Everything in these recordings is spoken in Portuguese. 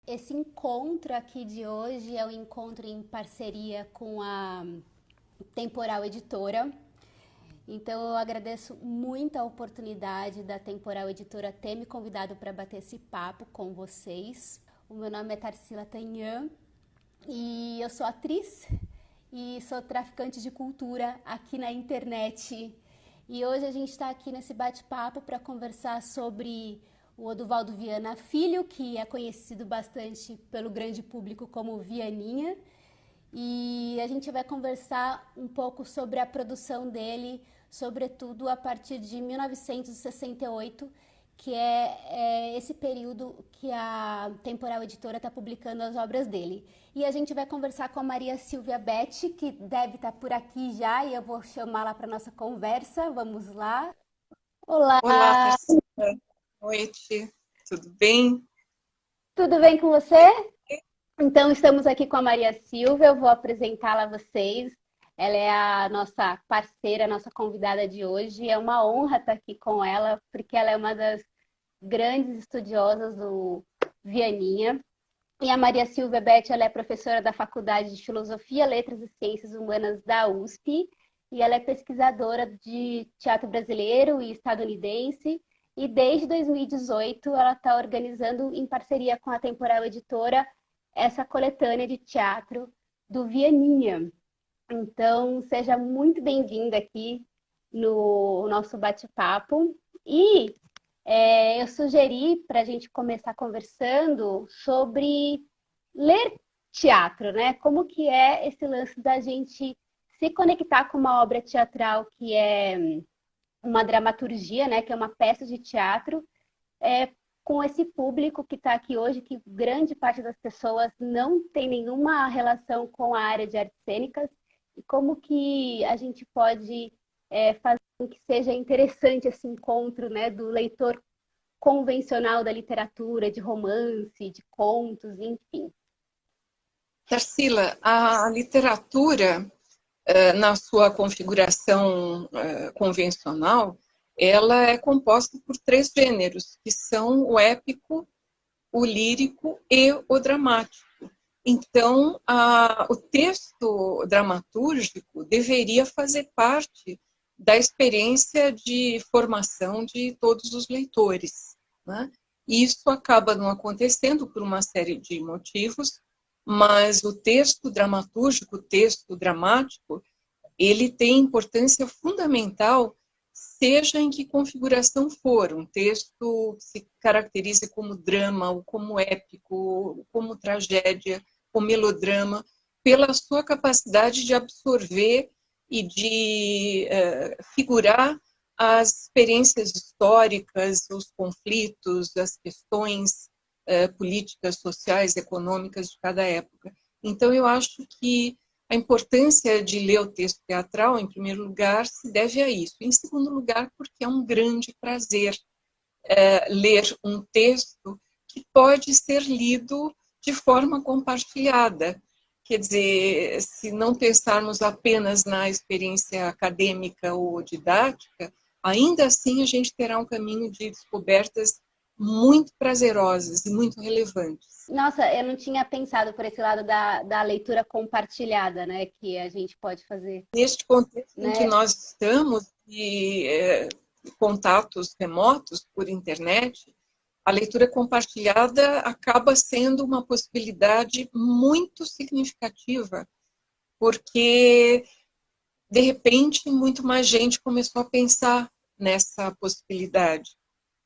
Esse encontro aqui de hoje é um encontro em parceria com a Temporal Editora. Então eu agradeço muito a oportunidade da Temporal Editora ter me convidado para bater esse papo com vocês. O meu nome é Tarsila Tanhan e eu sou atriz e sou traficante de cultura aqui na internet. E hoje a gente está aqui nesse bate-papo para conversar sobre o Oduvaldo Viana Filho, que é conhecido bastante pelo grande público como Vianinha. E a gente vai conversar um pouco sobre a produção dele, sobretudo a partir de 1968, que é esse período que a Temporal Editora está publicando as obras dele. E a gente vai conversar com a Maria Silvia Betti, que deve estar por aqui já, e eu vou chamá-la para nossa conversa. Vamos lá. Olá, Olá, Tarsila. Boa noite. Tudo bem? tudo bem com você? Então, estamos aqui com a Maria Silvia, eu vou apresentá-la a vocês. Ela é a nossa parceira, a nossa convidada de hoje. É uma honra estar aqui com ela, porque ela é uma das grandes estudiosas do Vianinha. E a Maria Silvia Betti, ela é professora da Faculdade de Filosofia, Letras e Ciências Humanas da USP, e ela é pesquisadora de teatro brasileiro e estadunidense. E desde 2018, ela está organizando, em parceria com a Temporal Editora, essa coletânea de teatro do Vianinha. Então, seja muito bem-vinda aqui no nosso bate-papo. E eu sugeri para a gente começar conversando sobre ler teatro, né? Como que é esse lance da gente se conectar com uma obra teatral que é uma dramaturgia, né? Que é uma peça de teatro, é, com esse público que está aqui hoje, que grande parte das pessoas não tem nenhuma relação com a área de artes cênicas, e como que a gente pode fazer com que seja interessante esse encontro, né, do leitor convencional da literatura, de romance, de contos, enfim. Tarsila, a literatura, na sua configuração convencional, ela é composta por três gêneros, que são o épico, o lírico e o dramático. Então, o texto dramatúrgico deveria fazer parte da experiência de formação de todos os leitores, né? Isso acaba não acontecendo por uma série de motivos, mas o texto dramatúrgico, o texto dramático, ele tem importância fundamental, seja em que configuração for. Um texto se caracterize como drama, ou como épico, ou como tragédia, ou melodrama, pela sua capacidade de absorver e de figurar as experiências históricas, os conflitos, as questões políticas, sociais, econômicas de cada época. Então, eu acho que a importância de ler o texto teatral, em primeiro lugar, se deve a isso. Em segundo lugar, porque é um grande prazer ler um texto que pode ser lido de forma compartilhada. Quer dizer, se não pensarmos apenas na experiência acadêmica ou didática, ainda assim a gente terá um caminho de descobertas muito prazerosas e muito relevantes. Nossa, eu não tinha pensado por esse lado da leitura compartilhada, né, que a gente pode fazer, Neste contexto em que né? nós estamos, e contatos remotos por internet, a leitura compartilhada acaba sendo uma possibilidade muito significativa, porque, de repente, muito mais gente começou a pensar nessa possibilidade.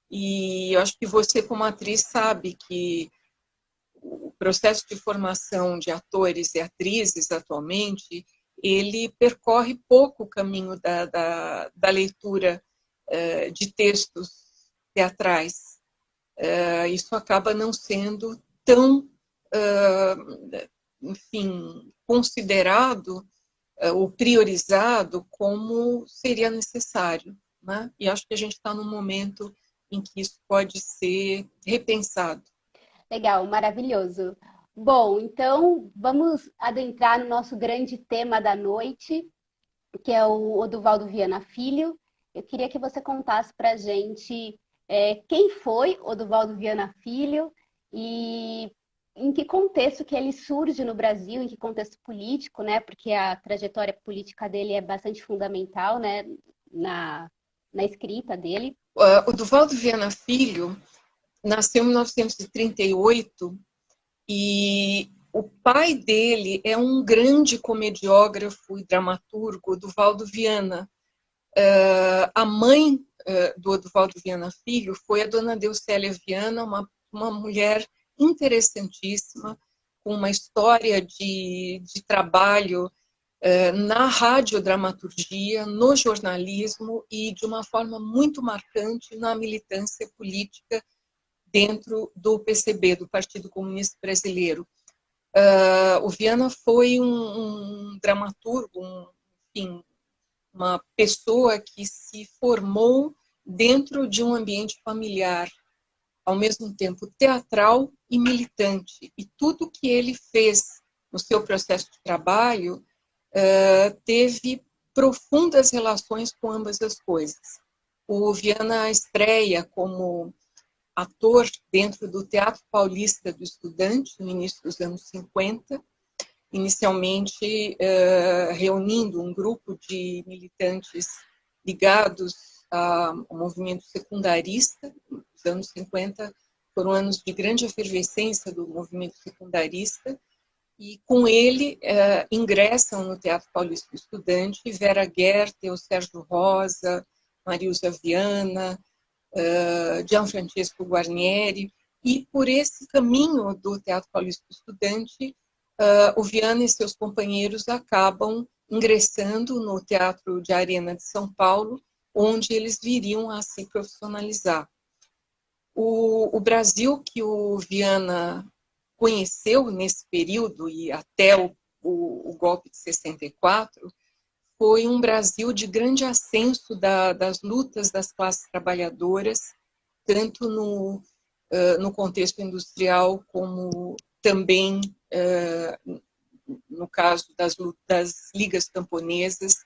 E eu acho que você, como atriz, sabe que o processo de formação de atores e atrizes atualmente, ele percorre pouco o caminho da leitura de textos teatrais. Isso acaba não sendo tão, enfim, considerado ou priorizado como seria necessário, né? E acho que a gente está num momento em que isso pode ser repensado. Legal, maravilhoso. Bom, então vamos adentrar no nosso grande tema da noite, que é o Oduvaldo Viana Filho. Eu queria que você contasse para a gente quem foi Oduvaldo Viana Filho e que contexto que ele surge no Brasil, em que contexto político, né? Porque a trajetória política dele é bastante fundamental, né? Na escrita dele. O Duvaldo Viana Filho nasceu em 1938 e o pai dele é um grande comediógrafo e dramaturgo, Duvaldo Viana. A mãe do Duvaldo Viana Filho foi a dona Deucélia Viana, uma mulher interessantíssima, com uma história de trabalho na radiodramaturgia, no jornalismo e de uma forma muito marcante na militância política dentro do PCB, do Partido Comunista Brasileiro. O Viana foi um dramaturgo, enfim, uma pessoa que se formou dentro de um ambiente familiar, ao mesmo tempo teatral e militante. E tudo que ele fez no seu processo de trabalho teve profundas relações com ambas as coisas. O Viana estreia como ator dentro do Teatro Paulista do Estudante, no início dos anos 50, inicialmente reunindo um grupo de militantes ligados ao movimento secundarista. Os anos 50 foram anos de grande efervescência do movimento secundarista, e com ele ingressam no Teatro Paulista do Estudante Vera Gertel, Sérgio Rosa, Marilza Viana, Gianfrancesco Guarnieri, e por esse caminho do Teatro Paulista do Estudante, o Viana e seus companheiros acabam ingressando no Teatro de Arena de São Paulo, onde eles viriam a se profissionalizar. O Brasil que o Viana conheceu nesse período e até o golpe de 64 foi um Brasil de grande ascenso das lutas das classes trabalhadoras, tanto no contexto industrial como também no caso das ligas camponesas.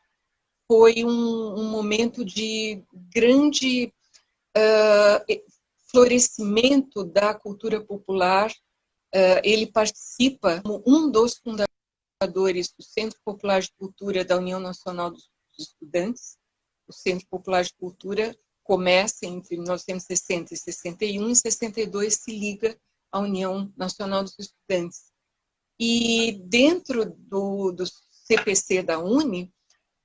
Foi um momento de grande florescimento da cultura popular. Ele participa como um dos fundadores do Centro Popular de Cultura da União Nacional dos Estudantes. O Centro Popular de Cultura começa entre 1960 e 61, em 62 se liga à União Nacional dos Estudantes. E dentro do CPC da UNE,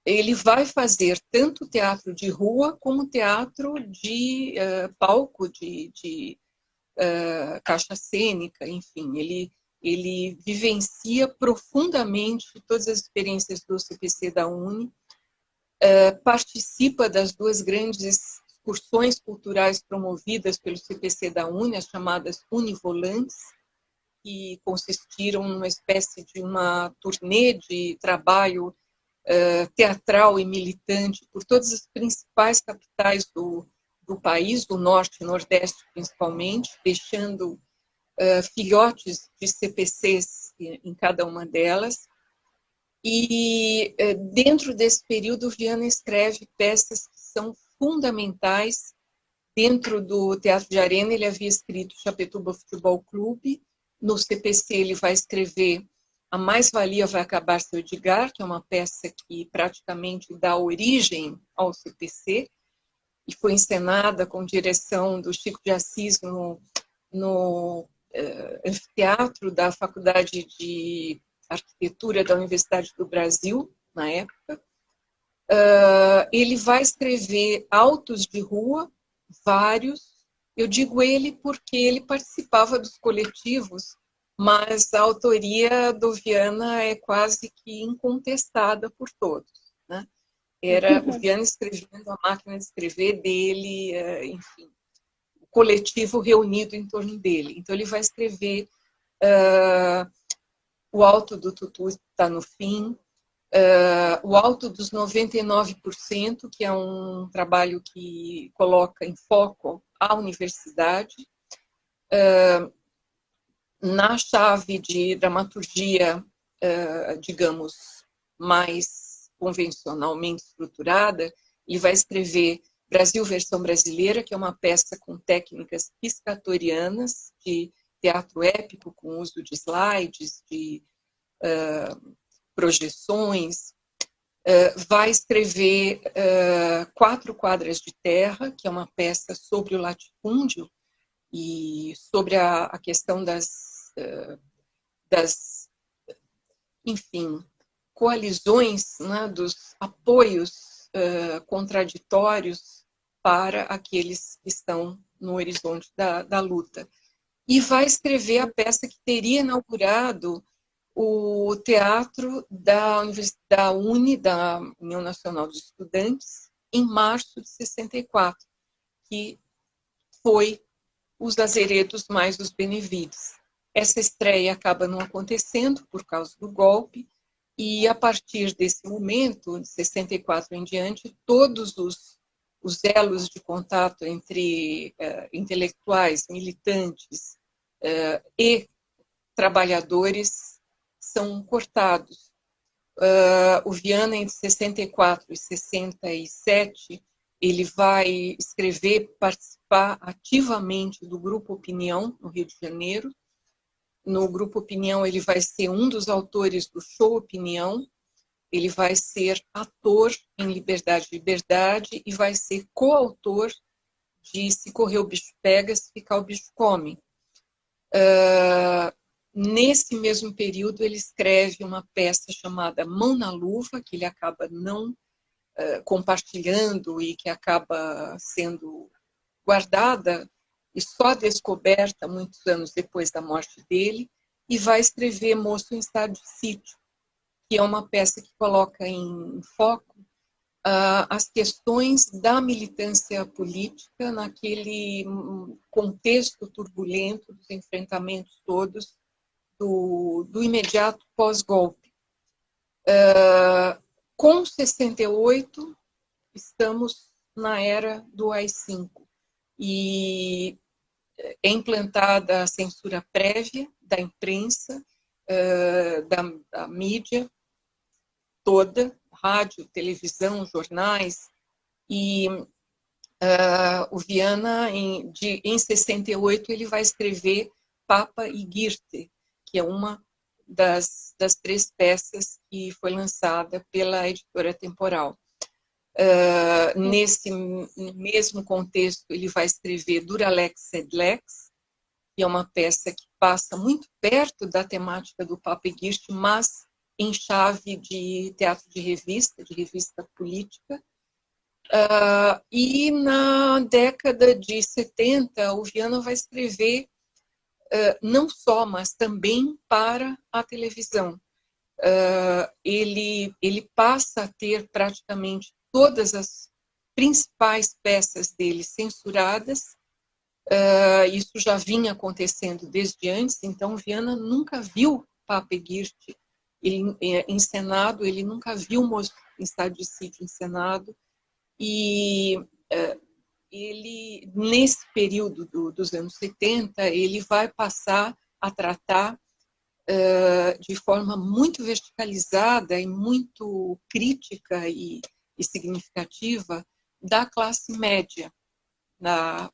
ele vai fazer tanto teatro de rua como teatro de palco, de caixa cênica, enfim, ele vivencia profundamente todas as experiências do CPC da UNE, participa das duas grandes excursões culturais promovidas pelo CPC da UNE, as chamadas Univolantes, que consistiram numa espécie de uma turnê de trabalho teatral e militante por todas as principais capitais do país, do norte e nordeste principalmente, deixando filhotes de CPCs em cada uma delas. E dentro desse período, Viana escreve peças que são fundamentais. Dentro do Teatro de Arena, ele havia escrito Chapecó Futebol Clube. No CPC, ele vai escrever A Mais-Valia Vai Acabar Seu Edgar, que é uma peça que praticamente dá origem ao CPC, e foi encenada com direção do Chico de Assis no anfiteatro da Faculdade de Arquitetura da Universidade do Brasil, na época. Ele vai escrever autos de rua, vários. Eu digo ele porque ele participava dos coletivos, mas a autoria do Viana é quase que incontestada por todos, né? Era o Viana escrevendo, a máquina de escrever dele, enfim, o coletivo reunido em torno dele. Então ele vai escrever O Alto do Tutu Está no Fim, O Alto dos 99%, que é um trabalho que coloca em foco a universidade, na chave de dramaturgia, digamos, mais convencionalmente estruturada. Ele vai escrever Brasil Versão Brasileira, que é uma peça com técnicas piscatorianas, de teatro épico com uso de slides, de projeções. Vai escrever Quatro Quadras de Terra, que é uma peça sobre o latifúndio e sobre a questão das, enfim, coalizões, né, dos apoios contraditórios para aqueles que estão no horizonte da luta. E vai escrever a peça que teria inaugurado o teatro da UNE, da União Nacional dos Estudantes, em março de 64, que foi Os Lazaretos mais os Benevides. Essa estreia acaba não acontecendo por causa do golpe, e a partir desse momento, de 64 em diante, todos os elos de contato entre intelectuais, militantes e trabalhadores são cortados. O Viana, entre 64 e 67, ele vai escrever, participar ativamente do Grupo Opinião, no Rio de Janeiro. No Grupo Opinião, ele vai ser um dos autores do Show Opinião, ele vai ser ator em Liberdade, Liberdade, e vai ser coautor de Se Correr o Bicho Pega, Se Ficar o Bicho Come. Nesse mesmo período, ele escreve uma peça chamada Mão na Luva, que ele acaba não compartilhando e que acaba sendo guardada e só descoberta muitos anos depois da morte dele, e vai escrever Moço em Estado de Sítio, que é uma peça que coloca em foco as questões da militância política naquele contexto turbulento dos enfrentamentos todos do imediato pós-golpe. Com 68, estamos na era do AI-5 e é implantada a censura prévia da imprensa, da mídia toda, rádio, televisão, jornais, e o Viana, em 68, ele vai escrever Papa e Goethe, que é uma das três peças que foi lançada pela editora Temporal. Nesse mesmo contexto, ele vai escrever Duralex sed lex, que é uma peça que passa muito perto da temática do Papa e Goethe, mas em chave de teatro de revista política. E na década de 70, o Viana vai escrever não só, mas também para a televisão. Ele passa a ter praticamente todas as principais peças dele censuradas. Isso já vinha acontecendo desde antes, então Viana nunca viu Papa e Goethe encenado, ele nunca viu Moço em Estado de Sítio encenado, e ele, nesse período dos anos 70, ele vai passar a tratar de forma muito verticalizada e muito crítica e significativa da classe média,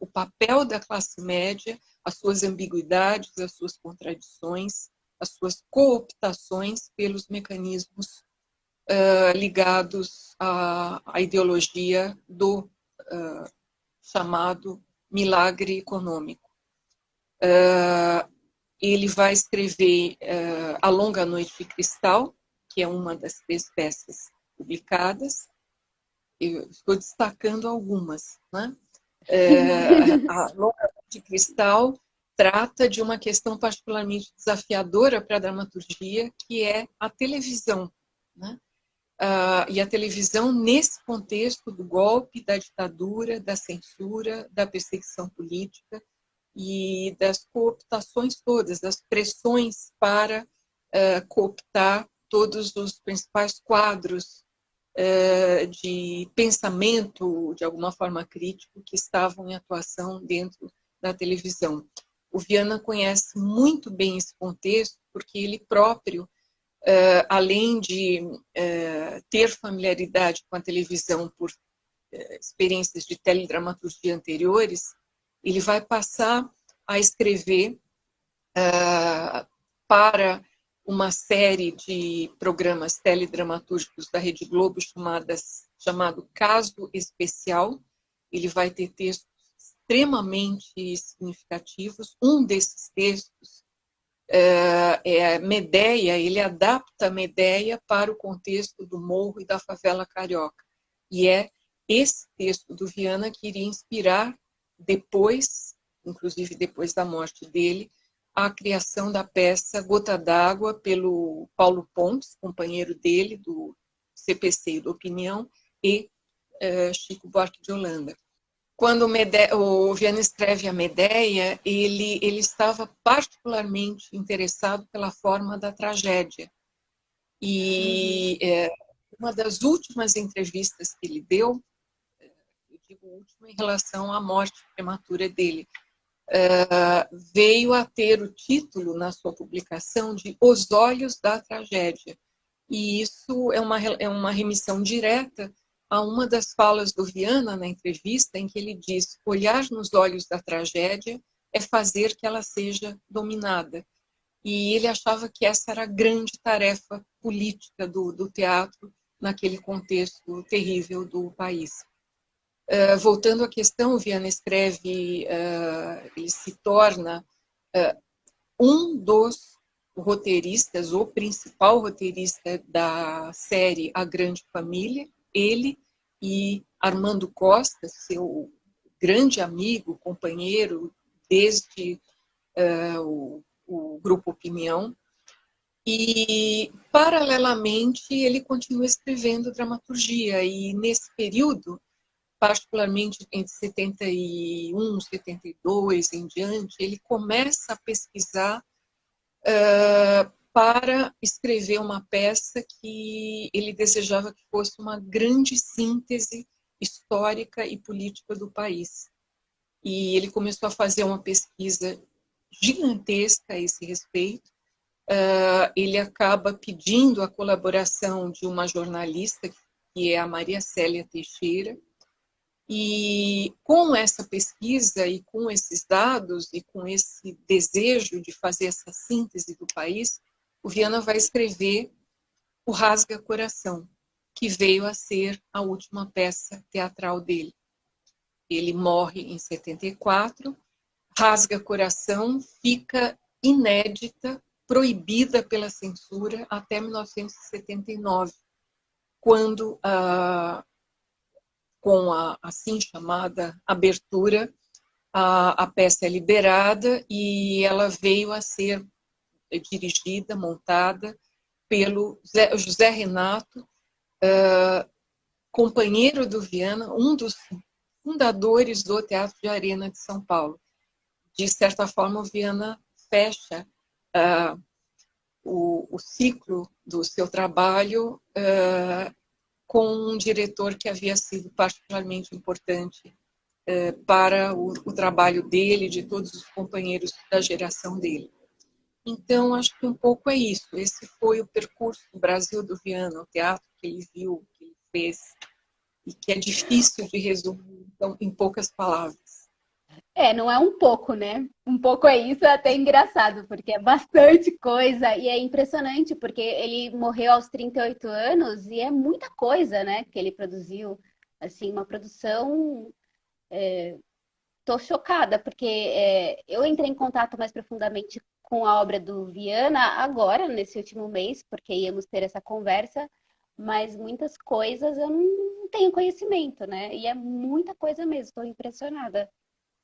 o papel da classe média, as suas ambiguidades, as suas contradições, as suas cooptações pelos mecanismos ligados à ideologia do chamado milagre econômico. Ele vai escrever A Longa Noite de Cristal, que é uma das três peças publicadas. Eu estou destacando algumas, né? A Longa Noite de Cristal trata de uma questão particularmente desafiadora para a dramaturgia, que é a televisão, né? E a televisão nesse contexto do golpe, da ditadura, da censura, da perseguição política e das cooptações todas, das pressões para cooptar todos os principais quadros de pensamento, de alguma forma crítico, que estavam em atuação dentro da televisão. O Viana conhece muito bem esse contexto, porque ele próprio, além de ter familiaridade com a televisão por experiências de teledramaturgia anteriores, ele vai passar a escrever para uma série de programas teledramatúrgicos da Rede Globo chamado Caso Especial. Ele vai ter textos extremamente significativos. Um desses textos é Medéia, ele adapta Medéia para o contexto do morro e da favela carioca. E é esse texto do Viana que iria inspirar depois, inclusive depois da morte dele, a criação da peça Gota d'Água pelo Paulo Pontes, companheiro dele do CPC e do Opinião, e Chico Buarque de Holanda. Quando o Viana escreve a Medéia, ele estava particularmente interessado pela forma da tragédia. E uma das últimas entrevistas que ele deu, eu digo última em relação à morte prematura dele, veio a ter o título na sua publicação de Os Olhos da Tragédia. E isso é uma remissão direta a uma das falas do Viana na entrevista, em que ele diz: olhar nos olhos da tragédia é fazer que ela seja dominada. E ele achava que essa era a grande tarefa política do teatro naquele contexto terrível do país. Voltando à questão, o Viana escreve, ele se torna um dos roteiristas, o principal roteirista da série A Grande Família, ele e Armando Costa, seu grande amigo, companheiro, desde o Grupo Opinião. E, paralelamente, ele continua escrevendo dramaturgia. E, nesse período, particularmente entre 71, 72 em diante, ele começa a pesquisar para escrever uma peça que ele desejava que fosse uma grande síntese histórica e política do país. E ele começou a fazer uma pesquisa gigantesca a esse respeito. Ele acaba pedindo a colaboração de uma jornalista, que é a Maria Célia Teixeira, e com essa pesquisa e com esses dados e com esse desejo de fazer essa síntese do país, o Viana vai escrever O Rasga Coração, que veio a ser a última peça teatral dele. Ele morre em 74, Rasga Coração fica inédita, proibida pela censura até 1979, quando com a assim chamada abertura, a peça é liberada e ela veio a ser dirigida, montada pelo José Renato, companheiro do Viana, um dos fundadores do Teatro de Arena de São Paulo. De certa forma, o Viana fecha o ciclo do seu trabalho com um diretor que havia sido particularmente importante para o trabalho dele, de todos os companheiros da geração dele. Então, acho que um pouco é isso. Esse foi o percurso do Brasil do Viana, o teatro que ele viu, que ele fez, e que é difícil de resumir então, em poucas palavras. Não é um pouco, né? Um pouco é isso, é até engraçado, porque é bastante coisa e é impressionante, porque ele morreu aos 38 anos e é muita coisa, né, que ele produziu. Assim, uma produção... Tô chocada, porque eu entrei em contato mais profundamente com a obra do Viana agora, nesse último mês, porque íamos ter essa conversa, mas muitas coisas eu não tenho conhecimento, né? E é muita coisa mesmo, estou impressionada.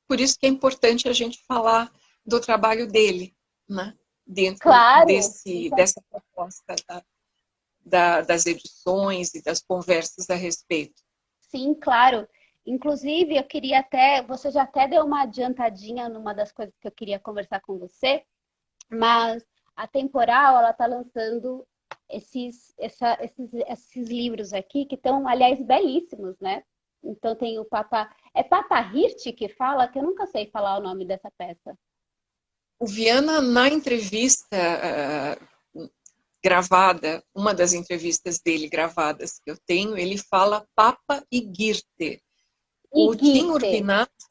Por isso que é importante a gente falar do trabalho dele, né? Dentro Claro, dessa proposta das edições e das conversas a respeito. sim, claro. Inclusive, eu queria até, você já até deu uma adiantadinha numa das coisas que eu queria conversar com você, mas a Temporal, ela está lançando esses livros aqui, que estão, aliás, belíssimos, né? Então tem o Papa... É Papa Hirte que fala? Que eu nunca sei falar o nome dessa peça. O Viana, na entrevista gravada, uma das entrevistas dele gravadas que eu tenho, ele fala Papa e Girte. O Tim Urbinato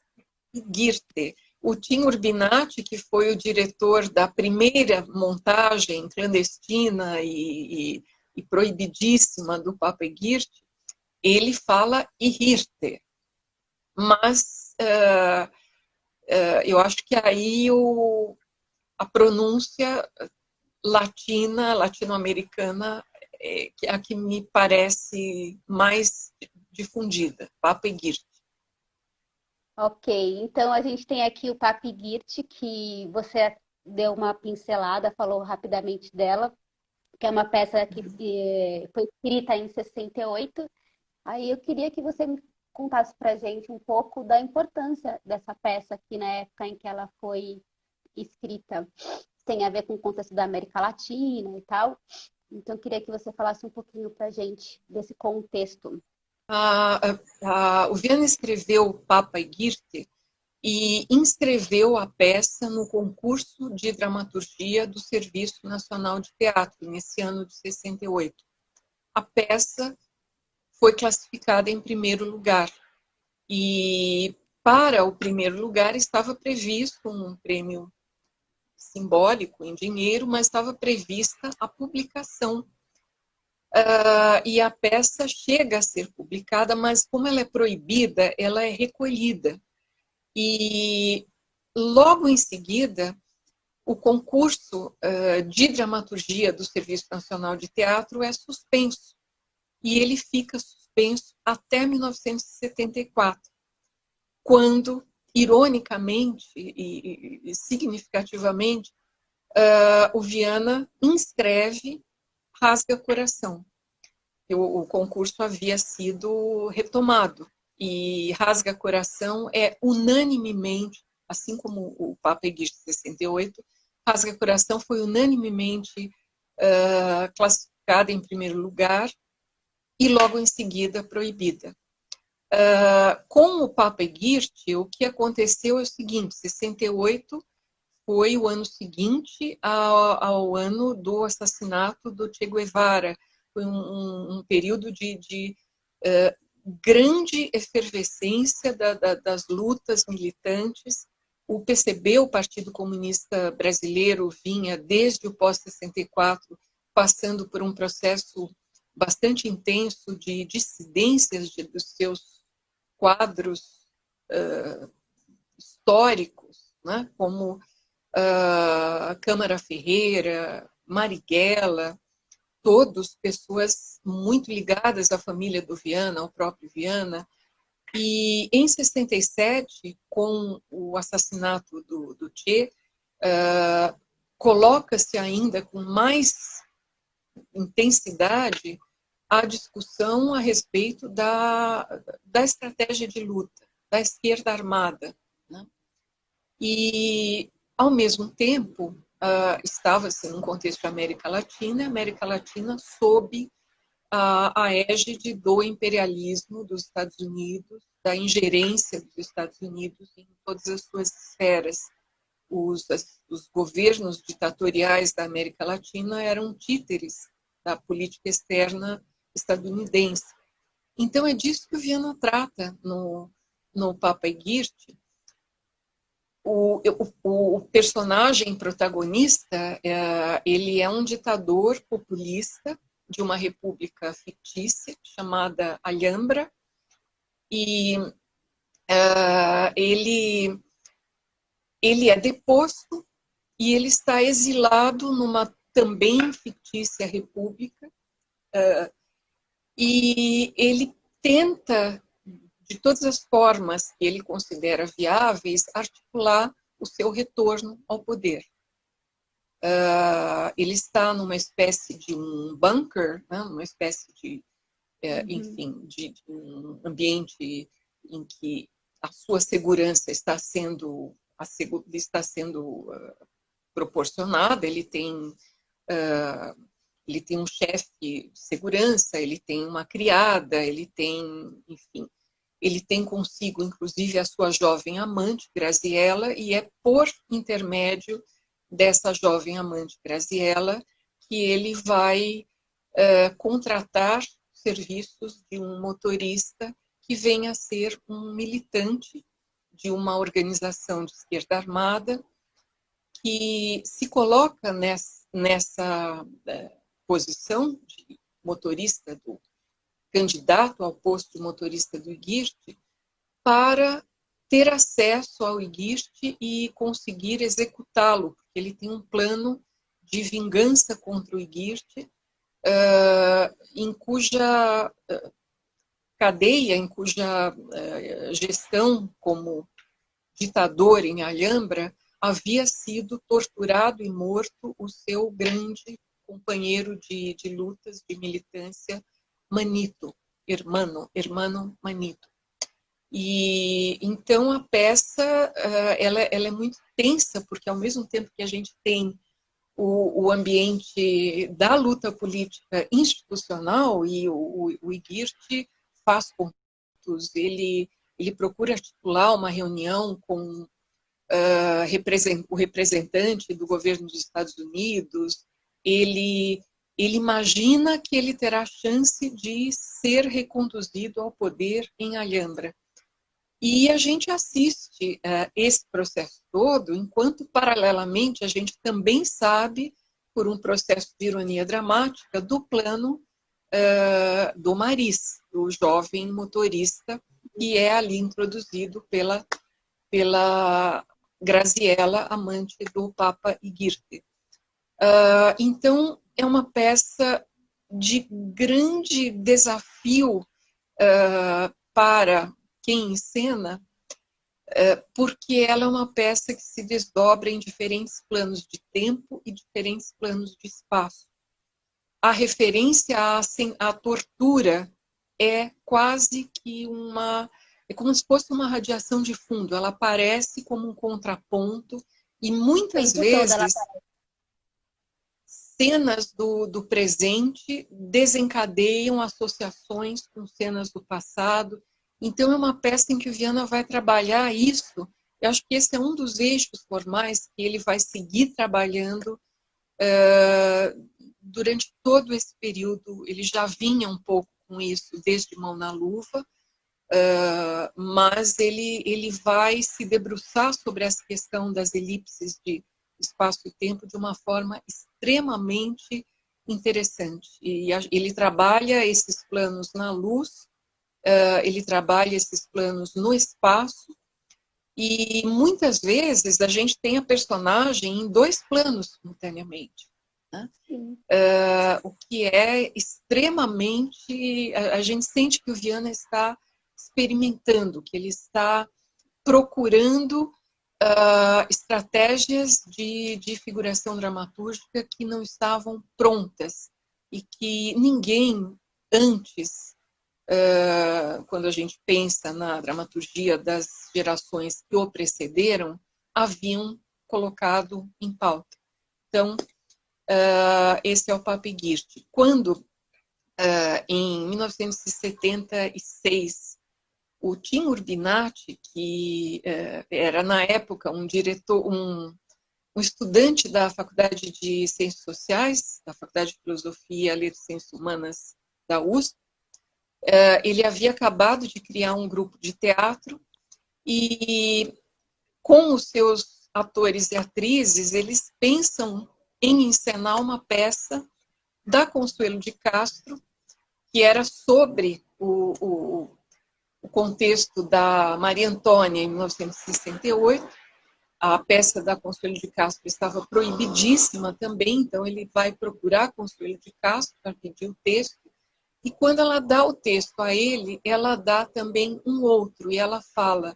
e Girte. O Tim Urbinati, que foi o diretor da primeira montagem clandestina e proibidíssima do Papa Egírte, ele fala Ihirte, mas eu acho que aí a pronúncia latina, latino-americana, é a que me parece mais difundida, Papa Egírte. Ok, então a gente tem aqui o Papi Git, que você deu uma pincelada, falou rapidamente dela, que é uma peça que foi escrita em 68. Aí eu queria que você me contasse para a gente um pouco da importância dessa peça aqui na época em que ela foi escrita. Tem a ver com o contexto da América Latina e tal. Então eu queria que você falasse um pouquinho para a gente desse contexto. O Viana escreveu Papa Egírte e inscreveu a peça no concurso de dramaturgia do Serviço Nacional de Teatro, nesse ano de 68. A peça foi classificada em primeiro lugar. E para o primeiro lugar estava previsto um prêmio simbólico em dinheiro, mas estava prevista a publicação. E a peça chega a ser publicada, mas como ela é proibida, ela é recolhida. E logo em seguida, o concurso de dramaturgia do Serviço Nacional de Teatro é suspenso. E ele fica suspenso até 1974, quando, ironicamente e significativamente, o Viana inscreve Rasga Coração. O concurso havia sido retomado e Rasga Coração é unanimemente, assim como o Papa Egídio 68, Rasga Coração foi unanimemente classificada em primeiro lugar e logo em seguida proibida. Com o Papa Egídio, o que aconteceu é o seguinte: 68 foi o ano seguinte ao ano do assassinato do Che Guevara. Foi um período de grande efervescência das lutas militantes. O PCB, o Partido Comunista Brasileiro, vinha desde o pós-64, passando por um processo bastante intenso de dissidências dos seus quadros históricos, né, como Câmara Ferreira, Marighella, todos pessoas muito ligadas à família do Viana, ao próprio Viana. E em 67, com o assassinato do Che, coloca-se ainda com mais intensidade a discussão a respeito da estratégia de luta, da esquerda armada, né? E, ao mesmo tempo, estava-se num contexto de América Latina sob a égide do imperialismo dos Estados Unidos, da ingerência dos Estados Unidos em todas as suas esferas. Os governos ditatoriais da América Latina eram títeres da política externa estadunidense. Então, é disso que o Viana trata no Papa Egírte. O personagem protagonista, ele é um ditador populista de uma república fictícia chamada Alhambra, e ele é deposto e ele está exilado numa também fictícia república, e ele tenta, de todas as formas que ele considera viáveis, articular o seu retorno ao poder. Ele está numa espécie de um bunker, né, uma espécie de, enfim, de um ambiente em que a sua segurança está sendo proporcionada. Ele tem um chefe de segurança, ele tem uma criada, ele tem consigo, inclusive, a sua jovem amante, Graziella, e é por intermédio dessa jovem amante, Graziella, que ele vai contratar serviços de um motorista que venha a ser um militante de uma organização de esquerda armada que se coloca nessa posição de motorista, do candidato ao posto de motorista do IGIRT, para ter acesso ao IGIRT e conseguir executá-lo, porque ele tem um plano de vingança contra o IGIRT, em cuja cadeia, em cuja gestão como ditador em Alhambra, havia sido torturado e morto o seu grande companheiro de lutas, de militância, Manito, Hermano Manito. E então a peça ela é muito tensa, porque ao mesmo tempo que a gente tem o ambiente da luta política institucional, e o IGIRT faz contatos, ele procura articular uma reunião com o representante do governo dos Estados Unidos, ele imagina que ele terá chance de ser reconduzido ao poder em Alhambra. E a gente assiste esse processo todo, enquanto, paralelamente, a gente também sabe, por um processo de ironia dramática, do plano do Maris, o jovem motorista, que é ali introduzido pela Graziella, amante do Papa IGIRT. Então, é uma peça de grande desafio para quem encena, porque ela é uma peça que se desdobra em diferentes planos de tempo e diferentes planos de espaço. A referência à tortura é quase que é como se fosse uma radiação de fundo, ela aparece como um contraponto, e muitas vezes cenas do presente desencadeiam associações com cenas do passado. Então é uma peça em que o Viana vai trabalhar isso. Eu acho que esse é um dos eixos formais que ele vai seguir trabalhando durante todo esse período. Ele já vinha um pouco com isso desde Mão na Luva, mas ele vai se debruçar sobre essa questão das elipses de espaço e tempo de uma forma extremamente interessante. E ele trabalha esses planos na luz, ele trabalha esses planos no espaço, e muitas vezes a gente tem a personagem em dois planos simultaneamente, né? O que é extremamente... A gente sente que o Viana está experimentando, que ele está procurando estratégias de figuração dramatúrgica que não estavam prontas e que ninguém antes, quando a gente pensa na dramaturgia das gerações que o precederam, haviam colocado em pauta. Então, esse é o Papa IGIRT. Quando, em 1976, o Tim Urbinati, que era, na época, um estudante da Faculdade de Ciências Sociais, da Faculdade de Filosofia, Letras e Ciências Humanas da USP, ele havia acabado de criar um grupo de teatro e, com os seus atores e atrizes, eles pensam em encenar uma peça da Consuelo de Castro, que era sobre o contexto da Maria Antônia, em 1968. A peça da Consuelo de Castro estava proibidíssima também, então ele vai procurar a Consuelo de Castro para pedir o texto, e quando ela dá o texto a ele, ela dá também um outro, e ela fala: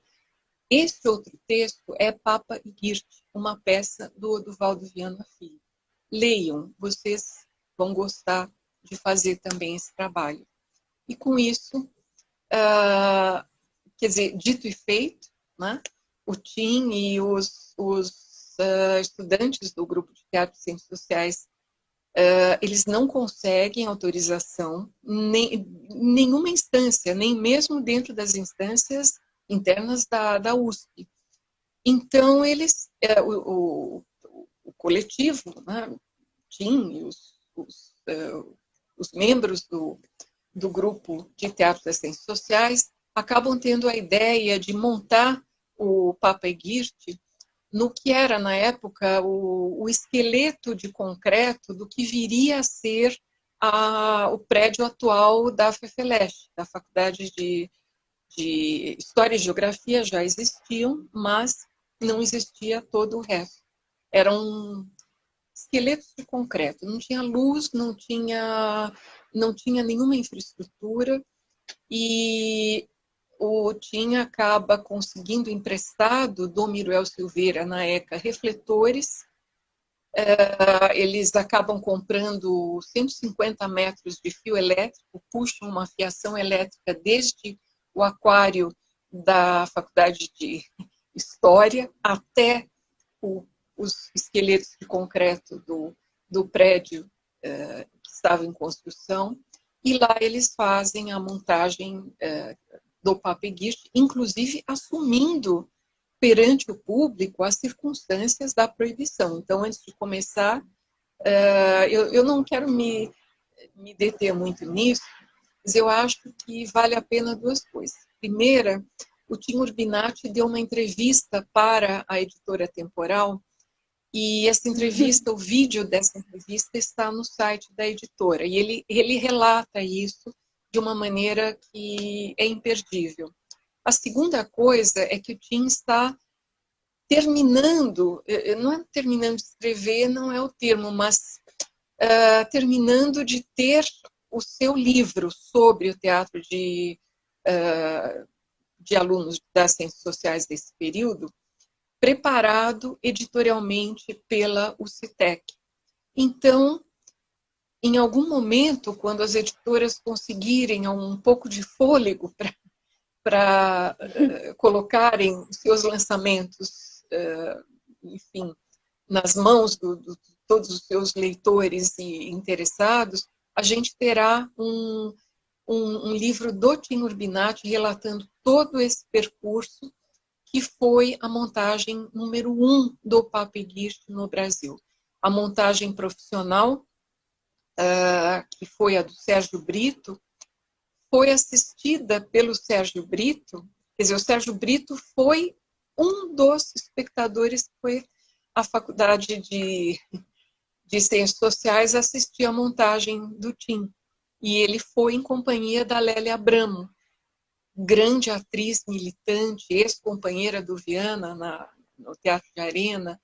esse outro texto é Papa IGIRT, uma peça do Oduvaldo Viana Filho. Leiam, vocês vão gostar de fazer também esse trabalho. E com isso, quer dizer, dito e feito, né? O Tim e os estudantes do grupo de teatro e ciências sociais, eles não conseguem autorização em nenhuma instância, nem mesmo dentro das instâncias internas da USP. Então, eles, o coletivo, né, Tim e os membros do grupo de teatro das ciências sociais acabam tendo a ideia de montar o Papa Egípcio no que era, na época, o esqueleto de concreto do que viria a ser o prédio atual da FEFELESH, da Faculdade de História e Geografia já existiam, mas não existia todo o resto. Eram esqueletos de concreto, não tinha luz, não tinha nenhuma infraestrutura, e o TIM acaba conseguindo emprestado do Miruel Silveira, na ECA, refletores. Eles acabam comprando 150 metros de fio elétrico, puxam uma fiação elétrica desde o aquário da Faculdade de História até os esqueletos de concreto do prédio que estava em construção, e lá eles fazem a montagem do Papa Egípcio, inclusive assumindo perante o público as circunstâncias da proibição. Então, antes de começar, eu não quero me deter muito nisso, mas eu acho que vale a pena duas coisas. Primeira, o Tim Urbinati deu uma entrevista para a editora Temporal, e essa entrevista, o vídeo dessa entrevista está no site da editora, e ele relata isso de uma maneira que é imperdível. A segunda coisa é que o Tim está terminando, não é terminando de escrever, não é o termo, mas terminando de ter o seu livro sobre o teatro de alunos das ciências sociais desse período, preparado editorialmente pela UCTEC. Então, em algum momento, quando as editoras conseguirem um pouco de fôlego para colocarem seus lançamentos, enfim, nas mãos de todos os seus leitores e interessados, a gente terá um livro do Tim Urbinati relatando todo esse percurso que foi a montagem número 1 do Papa Egípcio no Brasil. A montagem profissional, que foi a do Sérgio Brito, foi assistida pelo Sérgio Brito, quer dizer, o Sérgio Brito foi um dos espectadores que foi à Faculdade de Ciências Sociais assistir à montagem do Tim. E ele foi em companhia da Lélia Abramo, grande atriz militante, ex-companheira do Viana no Teatro de Arena.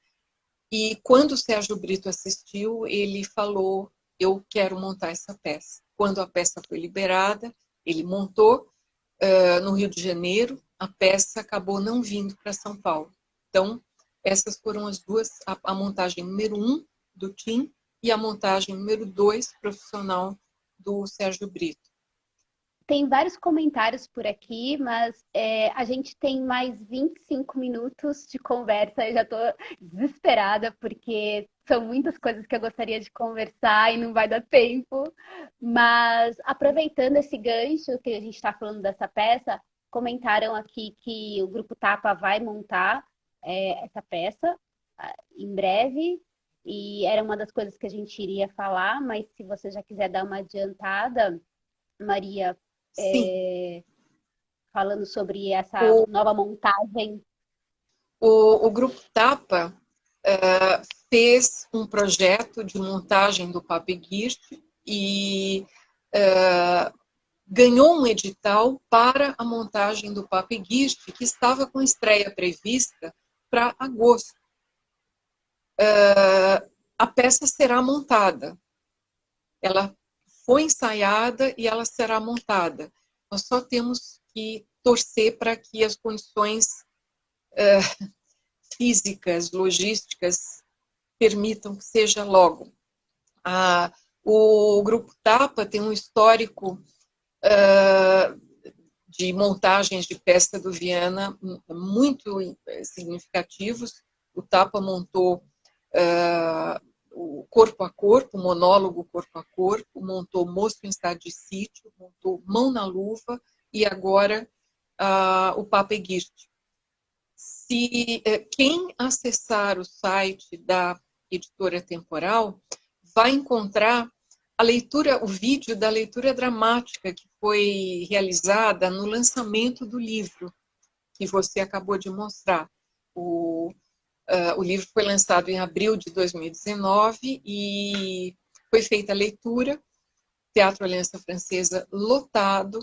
E quando o Sérgio Brito assistiu, ele falou: eu quero montar essa peça. Quando a peça foi liberada, ele montou no Rio de Janeiro, a peça acabou não vindo para São Paulo. Então, essas foram as duas, a montagem número 1 do Tim e a montagem número 2 profissional do Sérgio Brito. Tem vários comentários por aqui, mas a gente tem mais 25 minutos de conversa. Eu já estou desesperada, porque são muitas coisas que eu gostaria de conversar e não vai dar tempo. Mas, aproveitando esse gancho que a gente está falando dessa peça, comentaram aqui que o Grupo Tapa vai montar essa peça em breve. E era uma das coisas que a gente iria falar, mas se você já quiser dar uma adiantada, Maria, falando sobre essa nova montagem. O Grupo Tapa fez um projeto de montagem do Papa Egípcio e ganhou um edital para a montagem do Papa Egípcio, que estava com estreia prevista para agosto. A peça será montada. Ela foi ensaiada e ela será montada. Nós só temos que torcer para que as condições físicas, logísticas, permitam que seja logo. O Grupo Tapa tem um histórico de montagens de peça do Viana muito significativos. O Tapa montou o Corpo a Corpo, o monólogo Corpo a Corpo, montou Moço em Estado de Sítio, montou Mão na Luva e agora o Papa Egípcio. Se quem acessar o site da editora Temporal vai encontrar o vídeo da leitura dramática que foi realizada no lançamento do livro. que você acabou de mostrar. O livro foi lançado em abril de 2019 e foi feita a leitura, Teatro Aliança Francesa lotado,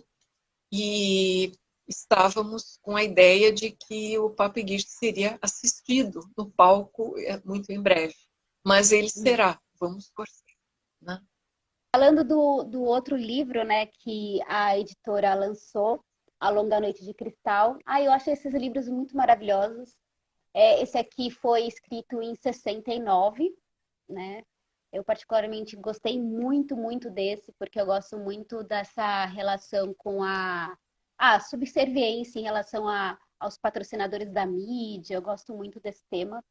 e estávamos com a ideia de que o Papo Guiche seria assistido no palco muito em breve. Mas ele será, vamos torcer, né? Falando do outro livro, né, que a editora lançou, A Longa Noite de Cristal. Eu achei esses livros muito maravilhosos. Esse aqui foi escrito em 69, né? Eu particularmente gostei muito, muito desse, porque eu gosto muito dessa relação com a subserviência em relação aos patrocinadores da mídia. Eu gosto muito desse tema.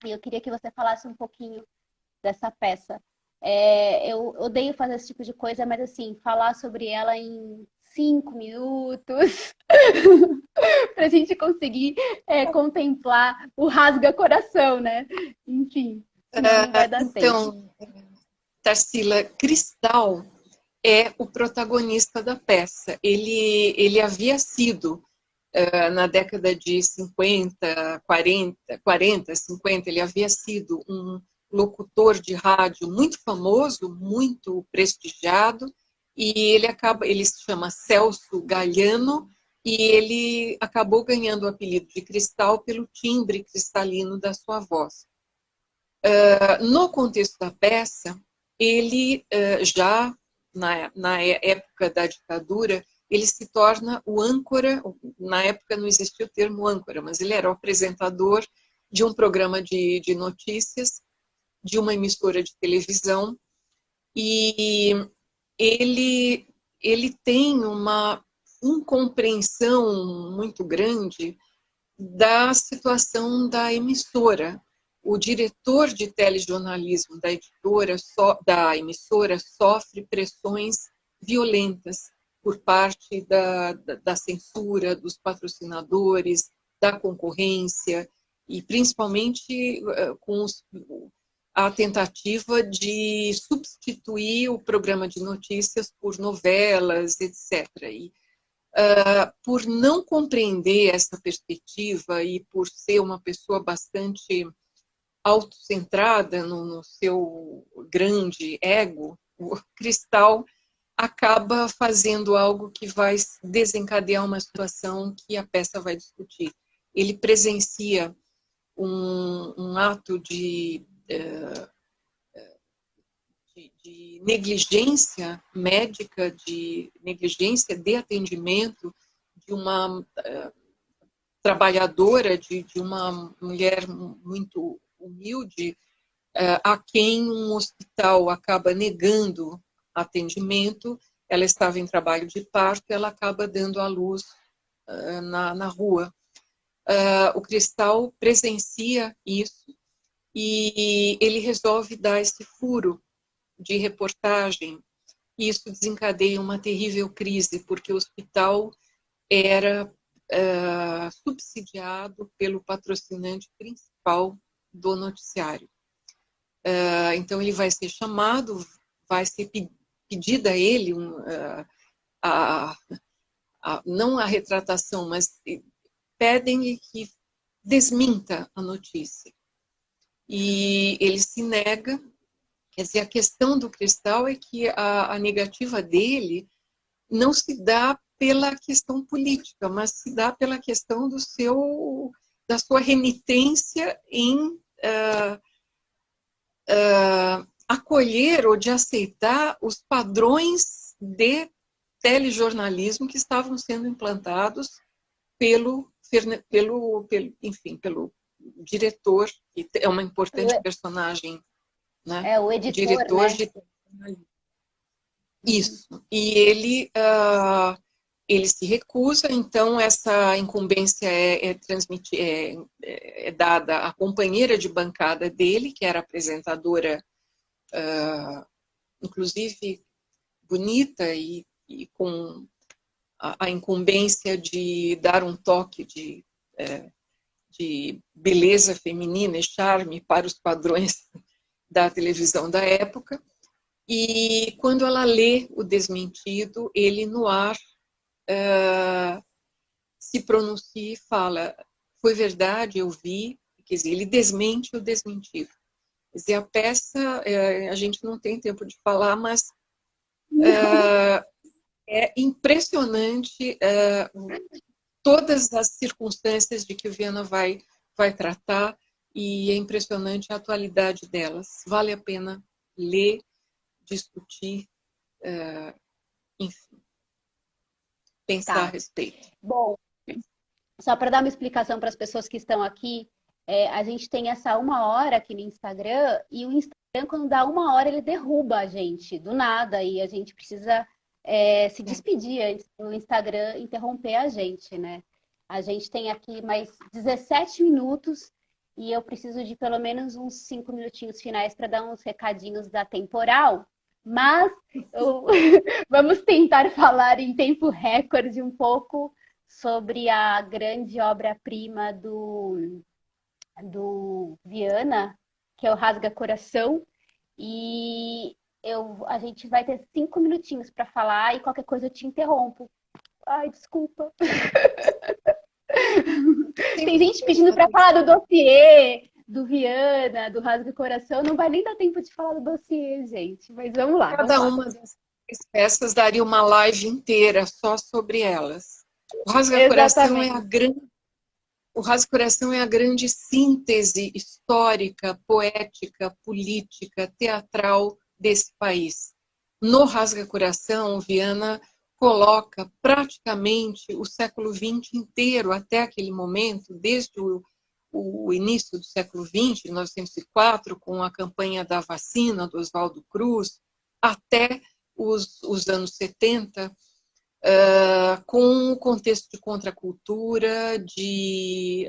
E eu queria que você falasse um pouquinho dessa peça. Eu odeio fazer esse tipo de coisa, mas assim, falar sobre ela em 5 minutos para a gente conseguir contemplar o rasga-coração, né? Enfim, senão não vai dar tempo. Então, Tarsila, Cristal é o protagonista da peça. Ele havia sido, na década de 50, 40, 50, ele havia sido um locutor de rádio muito famoso, muito prestigiado, e ele se chama Celso Galhano, e ele acabou ganhando o apelido de Cristal pelo timbre cristalino da sua voz. No contexto da peça, ele já, na época da ditadura, ele se torna o âncora. Na época não existia o termo âncora, mas ele era o apresentador de um programa de notícias, de uma emissora de televisão, e ele tem uma incompreensão muito grande da situação da emissora. O diretor de telejornalismo da emissora sofre pressões violentas por parte da censura, dos patrocinadores, da concorrência, e principalmente com a tentativa de substituir o programa de notícias por novelas, etc. E, por não compreender essa perspectiva e por ser uma pessoa bastante autocentrada no seu grande ego, o Cristal acaba fazendo algo que vai desencadear uma situação que a peça vai discutir. Ele presencia um ato de negligência médica, de negligência de atendimento de uma trabalhadora, de uma mulher muito humilde, a quem um hospital acaba negando atendimento. Ela estava em trabalho de parto, ela acaba dando à luz na rua. O Cristal presencia isso e ele resolve dar esse furo de reportagem. E isso desencadeia uma terrível crise, porque o hospital era subsidiado pelo patrocinante principal do noticiário. Então ele vai ser chamado, vai ser pedida a ele não a retratação, mas pedem-lhe que desminta a notícia. E ele se nega. Quer dizer, a questão do Cristal é que a negativa dele não se dá pela questão política, mas se dá pela questão da sua renitência em acolher ou de aceitar os padrões de telejornalismo que estavam sendo implantados pelo diretor, que é uma importante personagem, né? O editor, diretor, né? De isso. E ele se recusa, então essa incumbência é dada à companheira de bancada dele, que era apresentadora, inclusive bonita e com a incumbência de dar um toque de beleza feminina e charme para os padrões da televisão da época. E quando ela lê o desmentido, ele no ar se pronuncia e fala, foi verdade, eu vi, quer dizer, ele desmente o desmentido. Quer dizer, a peça, a gente não tem tempo de falar, mas é impressionante todas as circunstâncias de que o Viana vai tratar, e é impressionante a atualidade delas. Vale a pena ler, discutir, enfim, pensar a respeito. Bom, só para dar uma explicação para as pessoas que estão aqui, a gente tem essa 1 hora aqui no Instagram, e o Instagram, quando dá 1 hora, ele derruba a gente do nada, e a gente precisa se despedir antes do Instagram interromper a gente, né? A gente tem aqui mais 17 minutos e eu preciso de pelo menos uns 5 minutinhos finais para dar uns recadinhos da temporal, mas vamos tentar falar em tempo recorde um pouco sobre a grande obra-prima do Viana, que é o Rasga Coração. E a gente vai ter 5 minutinhos para falar e qualquer coisa eu te interrompo. Ai, desculpa. Tem gente pedindo para falar do dossiê, do Viana, do Rasga Coração. Não vai nem dar tempo de falar do dossiê, gente. Mas vamos lá. Cada uma dessas peças daria uma live inteira só sobre elas. O Rasga Coração é a grande O Rasga Coração é a grande síntese histórica, poética, política, teatral desse país. No Rasga Coração, Viana coloca praticamente o século XX inteiro, até aquele momento, desde o início do século XX, 1904, com a campanha da vacina do Oswaldo Cruz, até os anos 70, com o contexto de contracultura, de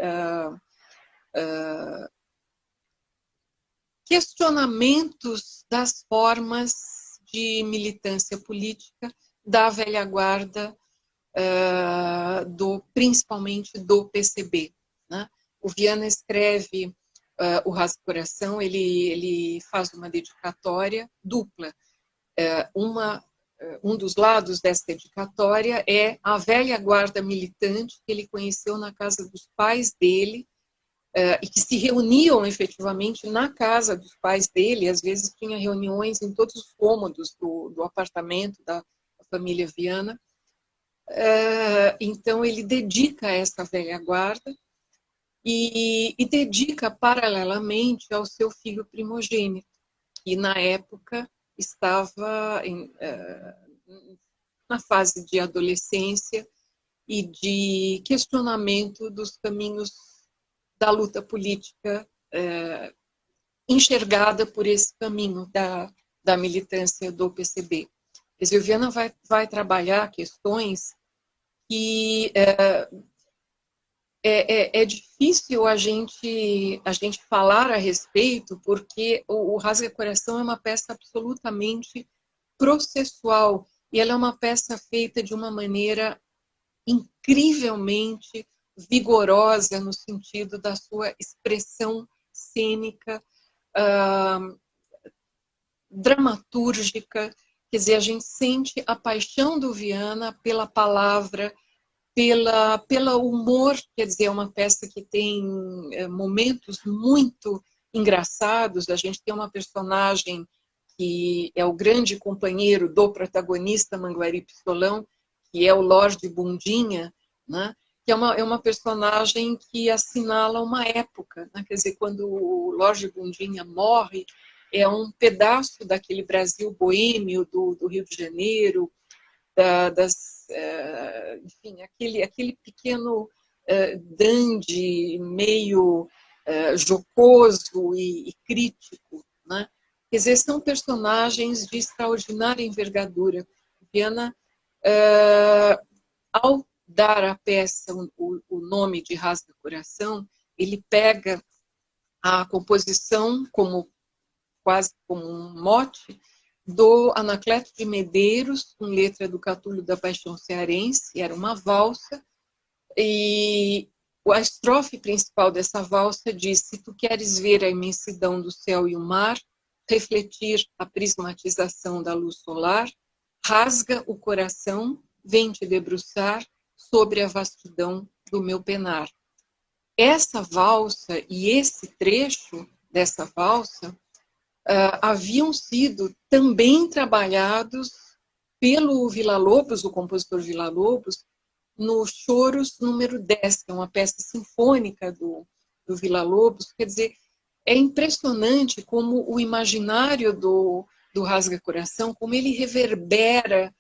questionamentos das formas de militância política da velha guarda, principalmente do PCB. Né? O Viana escreve o Rasga Coração, ele faz uma dedicatória dupla. Um dos lados dessa dedicatória é a velha guarda militante que ele conheceu na casa dos pais dele, e que se reuniam efetivamente na casa dos pais dele. Às vezes tinha reuniões em todos os cômodos do apartamento da família Viana. Então ele dedica a essa velha guarda e dedica paralelamente ao seu filho primogênito, que na época estava na fase de adolescência e de questionamento dos caminhos da luta política, enxergada por esse caminho da militância do PCB. A Silviana vai trabalhar questões que é difícil a gente falar a respeito, porque o Rasga Coração é uma peça absolutamente processual, e ela é uma peça feita de uma maneira incrivelmente vigorosa no sentido da sua expressão cênica, dramatúrgica. Quer dizer, a gente sente a paixão do Viana pela palavra, pela humor. Quer dizer, é uma peça que tem momentos muito engraçados. A gente tem uma personagem que é o grande companheiro do protagonista, Manguari Pistolão, que é o Lorde Bundinha, né? Que é uma personagem que assinala uma época. Né? Quer dizer, quando o Lorde Bundinha morre, é um pedaço daquele Brasil boêmio do Rio de Janeiro, enfim, aquele pequeno dandy meio jocoso e crítico. Né? Quer dizer, são personagens de extraordinária envergadura. Viana, ao dar à peça o nome de Rasga Coração, ele pega a composição quase como um mote do Anacleto de Medeiros, com letra do Catulho da Paixão Cearense. Era uma valsa, e a estrofe principal dessa valsa diz: se tu queres ver a imensidão do céu e o mar, refletir a prismatização da luz solar, rasga o coração, vem te debruçar sobre a vastidão do meu penar. Essa valsa e esse trecho dessa valsa haviam sido também trabalhados pelo Villa-Lobos, o compositor Villa-Lobos, no Choros número 10, que é uma peça sinfônica do Villa-Lobos. Quer dizer, é impressionante como o imaginário do Rasga-Coração, como ele reverbera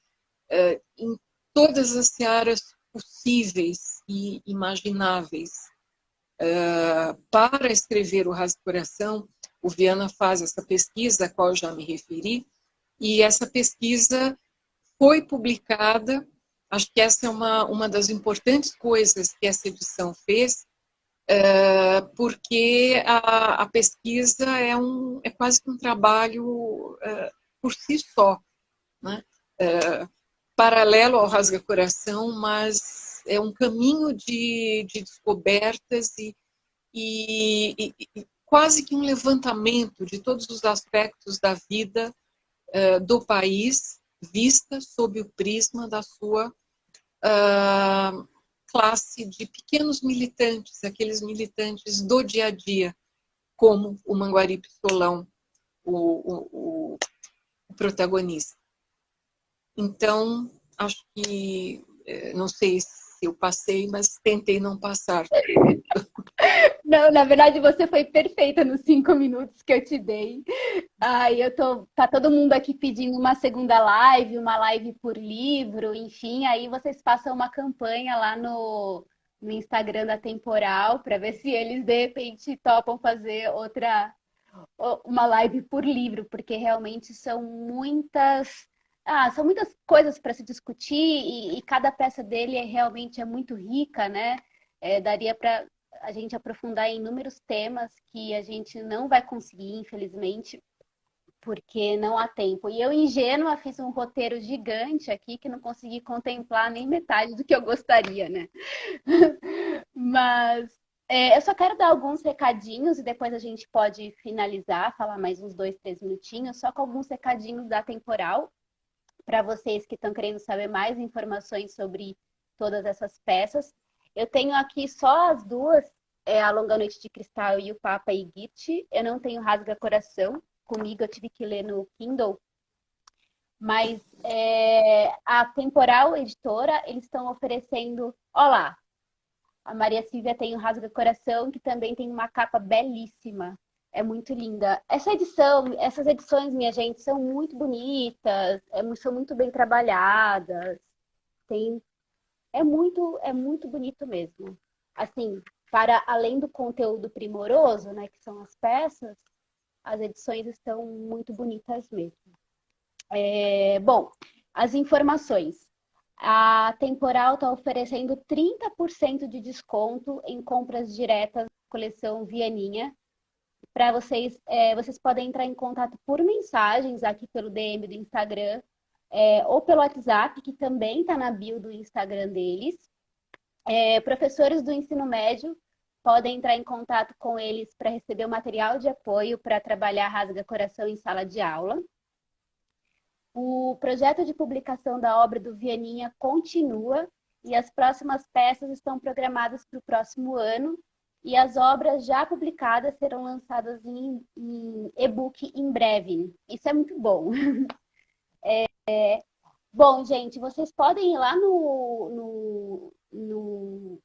em todas as searas possíveis e imagináveis. Para escrever o Rasga-Coração, o Viana faz essa pesquisa, a qual eu já me referi, e essa pesquisa foi publicada. Acho que essa é uma das importantes coisas que essa edição fez, porque a pesquisa é quase que um trabalho por si só, né? Paralelo ao Rasga-Coração, mas é um caminho de descobertas e quase que um levantamento de todos os aspectos da vida do país, vista sob o prisma da sua classe de pequenos militantes, aqueles militantes do dia a dia, como o Manguari Pistolão, o protagonista. Então, acho que, não sei se eu passei, mas tentei não passar. Não, na verdade, você foi perfeita nos 5 minutos que eu te dei. Ai, tá todo mundo aqui pedindo uma segunda live, uma live por livro, enfim, aí vocês façam uma campanha lá no Instagram da Temporal para ver se eles de repente topam fazer uma live por livro, porque realmente são muitas coisas para se discutir e cada peça dele realmente é muito rica, né? Daria para a gente aprofundar em inúmeros temas que a gente não vai conseguir, infelizmente, porque não há tempo. E eu, ingênua, fiz um roteiro gigante aqui que não consegui contemplar nem metade do que eu gostaria, né? Mas eu só quero dar alguns recadinhos e depois a gente pode finalizar, falar mais uns 2, 3 minutinhos, só com alguns recadinhos da Temporal, para vocês que estão querendo saber mais informações sobre todas essas peças. Eu tenho aqui só as duas, A Longa Noite de Cristal e o Papa Igit. Eu não tenho Rasga Coração. Comigo eu tive que ler no Kindle. Mas a Temporal Editora, eles estão oferecendo... Olá, a Maria Silvia tem o Rasga Coração, que também tem uma capa belíssima. É muito linda. Essas edições, minha gente, são muito bonitas, são muito bem trabalhadas. É muito bonito mesmo. Assim, para além do conteúdo primoroso, né, que são as peças, as edições estão muito bonitas mesmo. Bom, as informações. A Temporal está oferecendo 30% de desconto em compras diretas da coleção Vianinha. Para vocês podem entrar em contato por mensagens aqui pelo DM do Instagram, ou pelo WhatsApp, que também está na bio do Instagram deles. Professores do ensino médio podem entrar em contato com eles para receber o material de apoio para trabalhar Rasga Coração em sala de aula. O projeto de publicação da obra do Vianinha continua e as próximas peças estão programadas para o próximo ano e as obras já publicadas serão lançadas em e-book em breve. Isso é muito bom. Bom, gente, vocês podem ir lá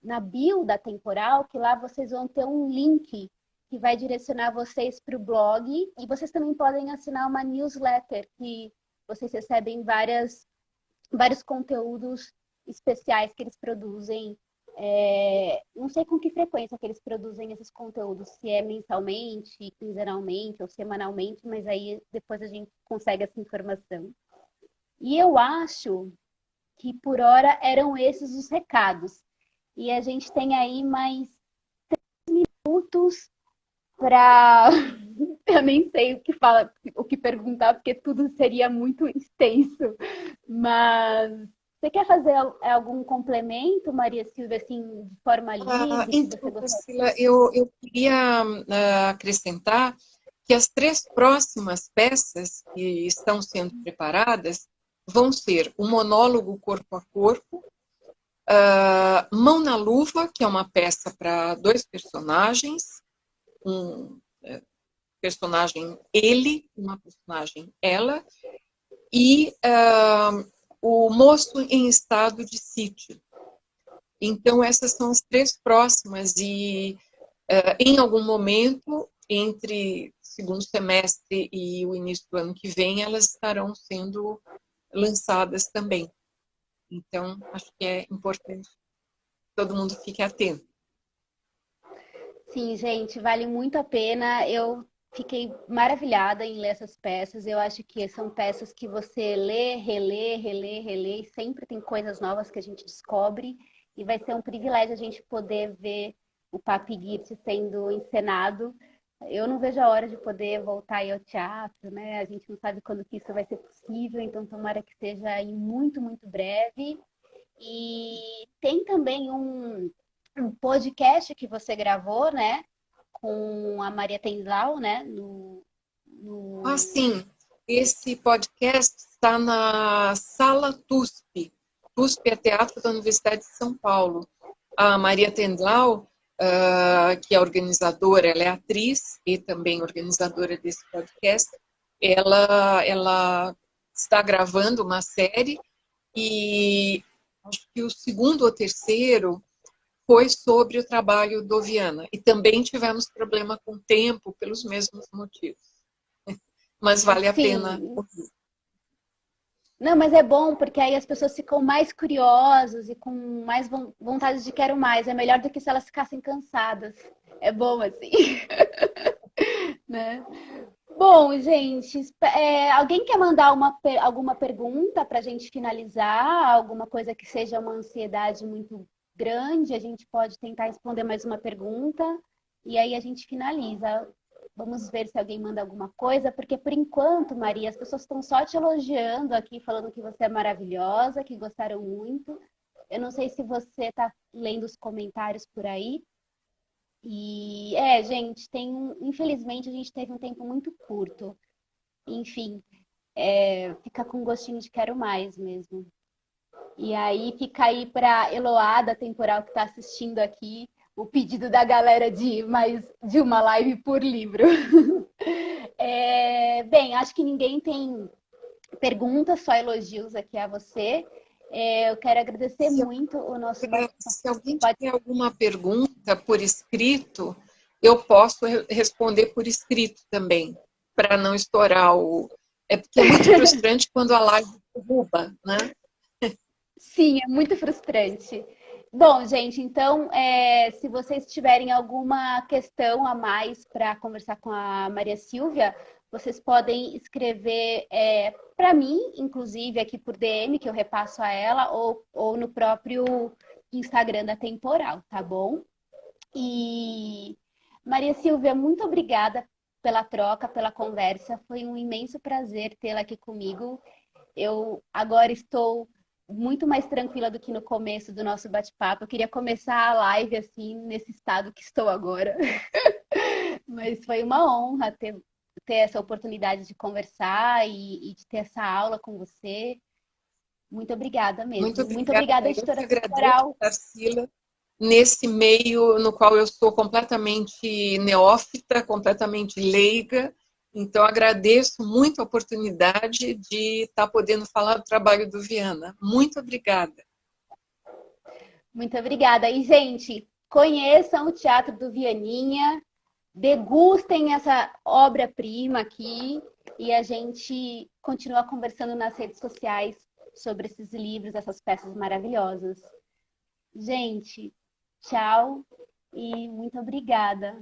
na bio da Temporal, que lá vocês vão ter um link que vai direcionar vocês para o blog e vocês também podem assinar uma newsletter que vocês recebem vários conteúdos especiais que eles produzem. Não sei com que frequência que eles produzem esses conteúdos, se é mensalmente, quinzenalmente ou semanalmente, mas aí depois a gente consegue essa informação. E eu acho que por hora eram esses os recados. E a gente tem aí mais 3 minutos para... Eu nem sei o que perguntar, porque tudo seria muito extenso. Mas você quer fazer algum complemento, Maria Silvia, assim, de forma livre? Então, Priscila, eu queria acrescentar que as 3 próximas peças que estão sendo preparadas vão ser o monólogo corpo a corpo, Mão na Luva, que é uma peça para 2 personagens, um personagem ele, uma personagem ela, e o Moço em Estado de Sítio. Então, essas são as 3 próximas, e em algum momento, entre segundo semestre e o início do ano que vem, elas estarão sendo lançadas também. Então, acho que é importante que todo mundo fique atento. Sim, gente, vale muito a pena. Eu fiquei maravilhada em ler essas peças. Eu acho que são peças que você lê, relê, relê, relê, e sempre tem coisas novas que a gente descobre. E vai ser um privilégio a gente poder ver o Papy sendo encenado. Eu não vejo a hora de poder voltar aí ao teatro, né? A gente não sabe quando que isso vai ser possível, então tomara que seja em muito, muito breve. E tem também um podcast que você gravou, né? Com a Maria Tendlau, né? Sim, esse podcast está na Sala TUSP. TUSP é Teatro da Universidade de São Paulo. A Maria Tendlau, que é organizadora, ela é atriz e também organizadora desse podcast, ela está gravando uma série, e acho que o segundo ou terceiro foi sobre o trabalho do Viana. E também tivemos problema com o tempo pelos mesmos motivos. Mas vale a pena. Sim. Não, mas é bom porque aí as pessoas ficam mais curiosas e com mais vontade de quero mais. É melhor do que se elas ficassem cansadas. É bom assim, né? Bom, gente, alguém quer mandar alguma pergunta para a gente finalizar? Alguma coisa que seja uma ansiedade muito grande? A gente pode tentar responder mais uma pergunta e aí a gente finaliza. Vamos ver se alguém manda alguma coisa, porque por enquanto, Maria, as pessoas estão só te elogiando aqui, falando que você é maravilhosa, que gostaram muito. Eu não sei se você está lendo os comentários por aí. E gente, infelizmente a gente teve um tempo muito curto. Enfim, fica com gostinho de quero mais mesmo. E aí fica aí para Eloá Temporal que está assistindo aqui o pedido da galera de mais de uma live por livro. Bem, acho que ninguém tem perguntas, só elogios aqui a você. Eu quero agradecer muito o nosso. Se alguém tiver alguma pergunta por escrito, eu posso responder por escrito também, para não estourar o. É porque é muito frustrante quando a live derruba, né? Sim, é muito frustrante. Bom, gente, então, se vocês tiverem alguma questão a mais para conversar com a Maria Silvia, vocês podem escrever para mim, inclusive aqui por DM, que eu repasso a ela, ou no próprio Instagram da Temporal, tá bom? E Maria Silvia, muito obrigada pela troca, pela conversa. Foi um imenso prazer tê-la aqui comigo. Eu agora estou muito mais tranquila do que no começo do nosso bate-papo. Eu queria começar a live assim, nesse estado que estou agora. Mas foi uma honra ter essa oportunidade de conversar e de ter essa aula com você. Muito obrigada mesmo. Muito obrigada, Eu que editora agradeço, Temporal. Tarsila, nesse meio no qual eu sou completamente neófita, completamente leiga. Então, agradeço muito a oportunidade de estar podendo falar do trabalho do Viana. Muito obrigada. Muito obrigada. E, gente, conheçam o Teatro do Vianinha, degustem essa obra-prima aqui e a gente continua conversando nas redes sociais sobre esses livros, essas peças maravilhosas. Gente, tchau e muito obrigada.